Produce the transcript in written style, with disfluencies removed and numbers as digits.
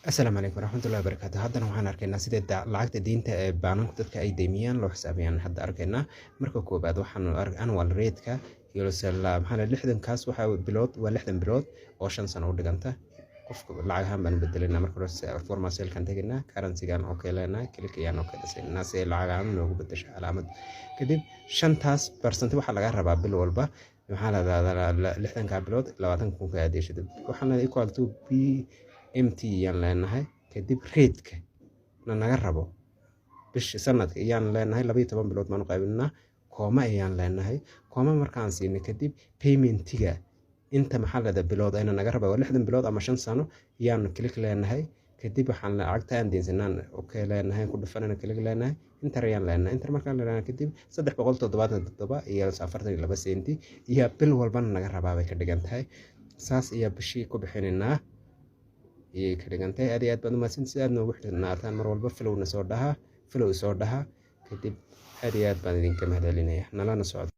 Asalaamu calaykum waraxmatullahi wabarakaatu. Haddana waxaan arkaynaa sida lacagta diinta ee baananku dadka ay deymiyaan loo xisaabiyaan. Hadda arkaynaa marka koobaad waxaan annual rate-ka iyo maxaa lixdankaas waxa bilood waa 60 bilood oo 5 sano u dhiganta. Qofka lacag ahaan baan bedelinaa marka hore forma sale-kan teginaa currency-gan oo kaleena click ayaan oo kale siinaa si lacag ahaan loogu bedesho calaamad. Kadib 5% waxa laga rabaa bil walba maxaa la yiraahdaa 60 bilood 20,000 ka adeeshid. Waxaan equal to BMT yaan leenahay kadib rate-ka naga rabo bish sanadka ayaan leenahay 12 bilood maan qaybinaa kooma ayaan leenahay kooma markaan siinay kadib payment-iga inta maxallada bilood ayna naga rabo 60 bilood ama 5 sano ayaan click leenahay kadib waxaan lacagta aan deensanaan okay leenahay ku dhufanana click leenahay inta ayaan leenahay inta markaan leenahay kadib 377 iyo 42 senti iyo bil walba naga rabaa bay ka dhigan tahay saas iyo bishii ku bixinayna ka dhigantay aad iyo aad baad u mahadsantihiin si aad noogu xirnaataan mar walba flow soo dhaha kadib aad iyo aad baan idinka mahadcelinayaa nalana socdo.